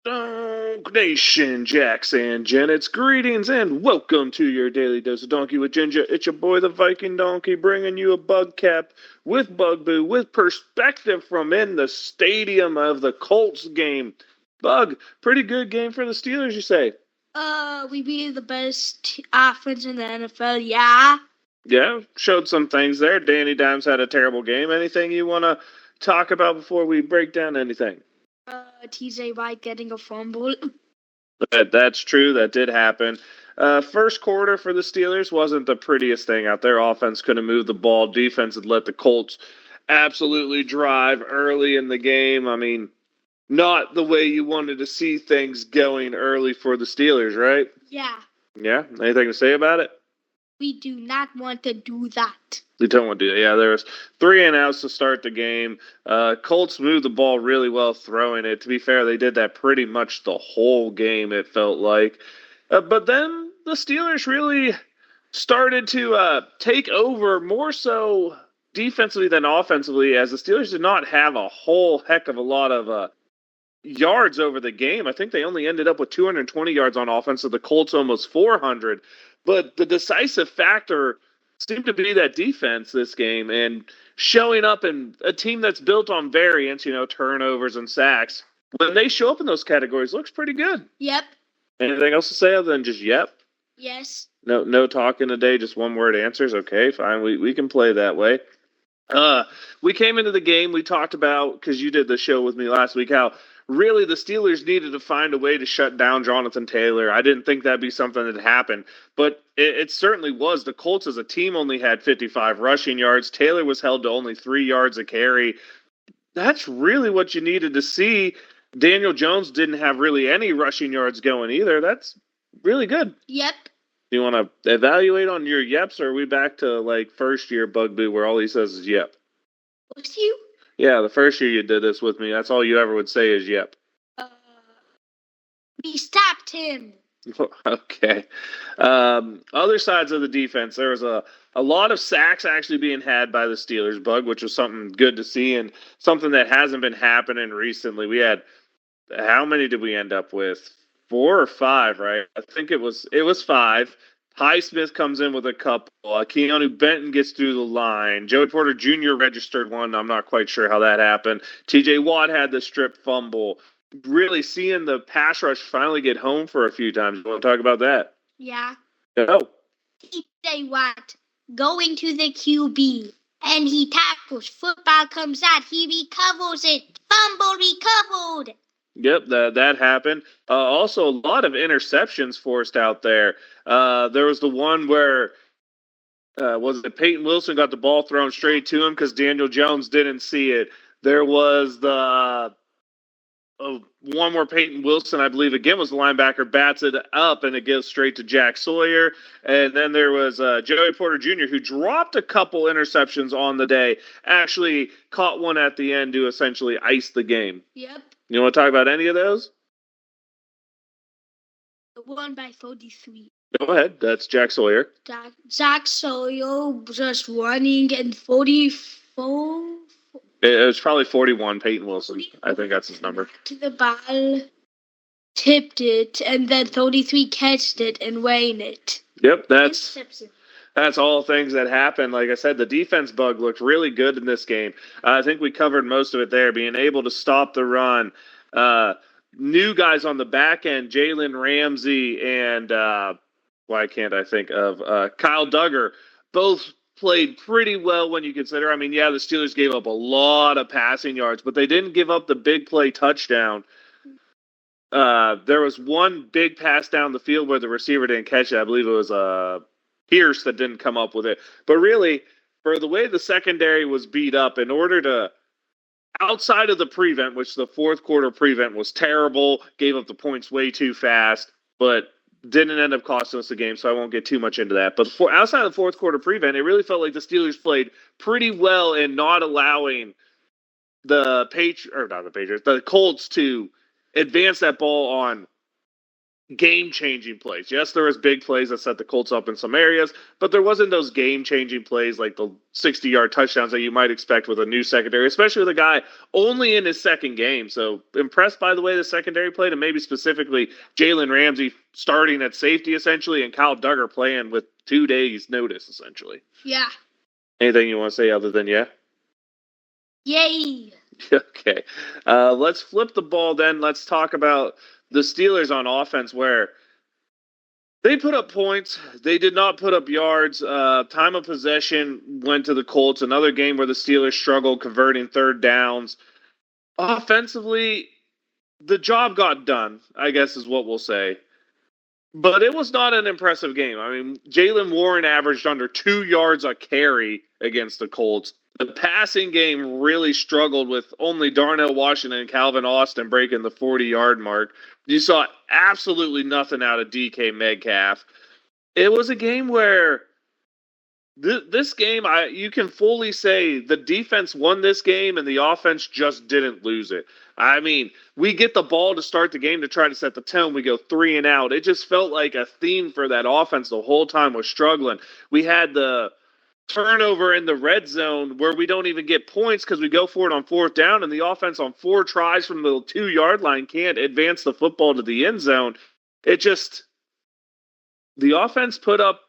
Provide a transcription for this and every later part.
Donk Nation, Jax and Janet's greetings and welcome to your daily dose of donkey with Ginger. It's your boy, the Viking Donkey, bringing you a Bugcap with Bugaboo with perspective from in the stadium of the Colts game. Bug, pretty good game for the Steelers, you say? We beat the best offense in the NFL, yeah. Yeah, showed some things there. Danny Dimes had a terrible game. Anything you want to talk about before we break down anything? TJ White getting a fumble. That's true. That did happen. First quarter for the Steelers wasn't the prettiest thing out there. Offense couldn't move the ball. Defense had let the Colts absolutely drive early in the game. I mean, not the way you wanted to see things going early for the Steelers, right? Yeah. Yeah? Anything to say about it? We do not want to do that. You don't want to do that. Yeah, there was 3 and outs to start the game. Colts moved the ball really well throwing it. To be fair, they did that pretty much the whole game, it felt like. But then the Steelers really started to take over more so defensively than offensively, as the Steelers did not have a whole heck of a lot of yards over the game. I think they only ended up with 220 yards on offense, so the Colts almost 400. But the decisive factor seemed to be that defense this game, and showing up in a team that's built on variance, turnovers and sacks. When they show up in those categories, looks pretty good. Yep. Anything else to say other than just yep? Yes. No talking today, just one word answers. Okay, fine. We can play that way. We came into the game, we talked about, because you did the show with me last week, how really the Steelers needed to find a way to shut down Jonathan Taylor. I didn't think that'd be something that happened, but it certainly was. The Colts as a team only had 55 rushing yards. Taylor was held to only 3 yards a carry. That's really what you needed to see. Daniel Jones didn't have really any rushing yards going either. That's really good. Yep. Do you want to evaluate on your yeps, or are we back to like first year Bugaboo where all he says is yep? Was you? Yeah, the first year you did this with me, that's all you ever would say is yep. We stopped him. Okay. Other sides of the defense, there was a lot of sacks actually being had by the Steelers, Bug, which was something good to see and something that hasn't been happening recently. We had, how many did we end up with? 4 or 5, right? I think it was 5. Highsmith comes in with a couple. Keanu Benton gets through the line. Joey Porter Jr. registered one. I'm not quite sure how that happened. TJ Watt had the strip fumble. Really seeing the pass rush finally get home for a few times. You want to talk about that? Yeah. No. TJ Watt going to the QB, and he tackles. Football comes out. He recovers it. Fumble recovered. Yep, that happened. Also, a lot of interceptions forced out there. There was the one where was it Peyton Wilson got the ball thrown straight to him because Daniel Jones didn't see it. There was the one where Peyton Wilson, I believe, again was the linebacker, bats it up and it gives straight to Jack Sawyer. And then there was Joey Porter Jr., who dropped a couple interceptions on the day, actually caught one at the end to essentially ice the game. Yep. You want to talk about any of those? The one by 43. Go ahead. That's Jack Sawyer. Jack Sawyer just running in 44. It was probably 41, Peyton Wilson. I think that's his number. To the ball, tipped it, and then 33 catched it and ran it. Yep, that's all things that happened. Like I said, the defense bug looked really good in this game. I think we covered most of it there, being able to stop the run. New guys on the back end, Jalen Ramsey and why can't I think of Kyle Duggar, both played pretty well when you consider. I mean, yeah, the Steelers gave up a lot of passing yards, but they didn't give up the big play touchdown. There was one big pass down the field where the receiver didn't catch it. I believe it was Pierce that didn't come up with it. But really, for the way the secondary was beat up, in order to, outside of the prevent, which the fourth quarter prevent was terrible, gave up the points way too fast, but didn't end up costing us the game, so I won't get too much into that. But outside of the fourth quarter prevent, it really felt like the Steelers played pretty well in not allowing the Colts to advance that ball on game-changing plays. Yes, there was big plays that set the Colts up in some areas, but there wasn't those game-changing plays like the 60-yard touchdowns that you might expect with a new secondary, especially with a guy only in his second game. So impressed by the way the secondary played, and maybe specifically Jalen Ramsey starting at safety essentially, and Kyle Duggar playing with 2 days' notice essentially. Yeah. Anything you want to say other than yeah? Yay. Okay. Let's flip the ball then. Let's talk about the Steelers on offense, where they put up points. They did not put up yards. Time of possession went to the Colts. Another game where the Steelers struggled converting third downs. Offensively, the job got done, I guess is what we'll say. But it was not an impressive game. I mean, Jaylen Warren averaged under 2 yards a carry against the Colts. The passing game really struggled with only Darnell Washington and Calvin Austin breaking the 40-yard mark. You saw absolutely nothing out of DK Metcalf. It was a game where this game, you can fully say the defense won this game and the offense just didn't lose it. I mean, we get the ball to start the game to try to set the tone. We go 3 and out. It just felt like a theme for that offense the whole time was struggling. We had the turnover in the red zone where we don't even get points because we go for it on 4th down, and the offense on 4 tries from the 2-yard line can't advance the football to the end zone. It just, the offense put up,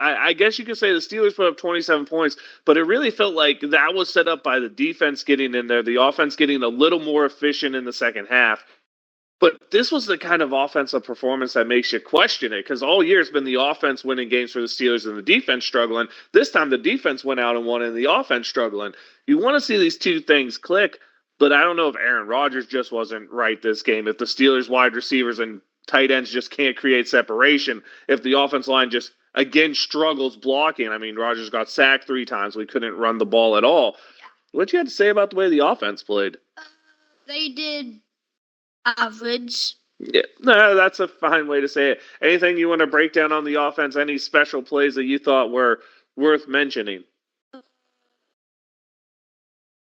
I guess you could say the Steelers put up 27 points, but it really felt like that was set up by the defense getting in there, the offense getting a little more efficient in the second half. But this was the kind of offensive performance that makes you question it, because all year it's been the offense winning games for the Steelers and the defense struggling. This time the defense went out and won and the offense struggling. You want to see these two things click, but I don't know if Aaron Rodgers just wasn't right this game, if the Steelers wide receivers and tight ends just can't create separation, if the offense line just, again, struggles blocking. I mean, Rodgers got sacked 3 times. We couldn't run the ball at all. What you had to say about the way the offense played? They did average. Yeah, no, that's a fine way to say it. Anything you want to break down on the offense? Any special plays that you thought were worth mentioning?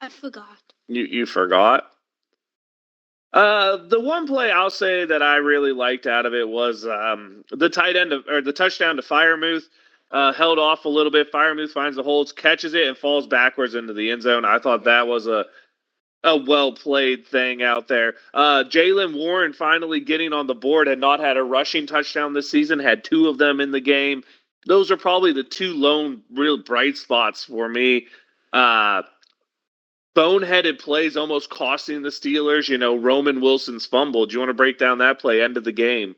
I forgot. You forgot? The one play I'll say that I really liked out of it was the tight end or the touchdown to Freiermuth. Held off a little bit. Freiermuth finds the holes, catches it, and falls backwards into the end zone. I thought that was a well-played thing out there. Jaylen Warren finally getting on the board, had not had a rushing touchdown this season, had 2 of them in the game. Those are probably the 2 lone real bright spots for me. Boneheaded plays almost costing the Steelers. You know, Roman Wilson's fumble. Do you want to break down that play, end of the game?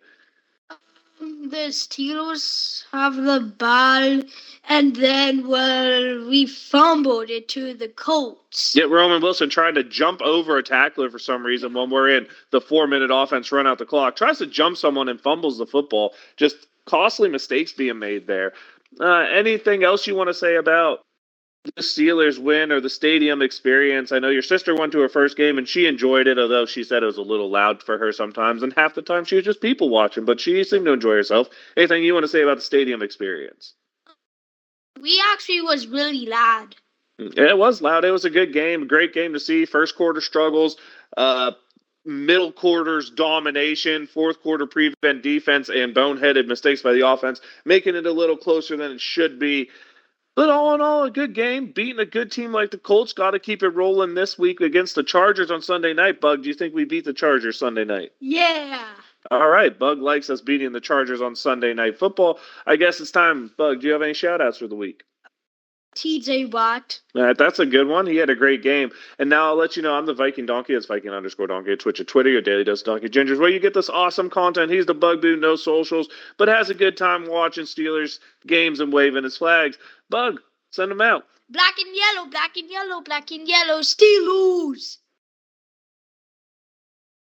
The Steelers have the ball, and then, we fumbled it to the Colts. Yeah, Roman Wilson tried to jump over a tackler for some reason when we're in the 4-minute offense run out the clock. Tries to jump someone and fumbles the football. Just costly mistakes being made there. Anything else you want to say about the Steelers win or the stadium experience? I know your sister went to her first game and she enjoyed it, although she said it was a little loud for her sometimes, and half the time she was just people watching, but she seemed to enjoy herself. Anything you want to say about the stadium experience? We actually was really loud. It was loud. It was a good game, a great game to see. First quarter struggles, middle quarters domination, fourth quarter prevent defense, and boneheaded mistakes by the offense, making it a little closer than it should be. But all in all, a good game. Beating a good team like the Colts. Got to keep it rolling this week against the Chargers on Sunday night. Bug, do you think we beat the Chargers Sunday night? Yeah. All right. Bug likes us beating the Chargers on Sunday Night Football. I guess it's time. Bug, do you have any shout-outs for the week? TJ Watt. That's a good one. He had a great game. And now I'll let you know I'm the Viking Donkey. It's Viking_Donkey at Twitch, at Twitter, your Daily Dose Donkey Gingers, where you get this awesome content. He's the Bugaboo, no socials, but has a good time watching Steelers games and waving his flags. Bug, send them out. Black and yellow, black and yellow, black and yellow, Steelers.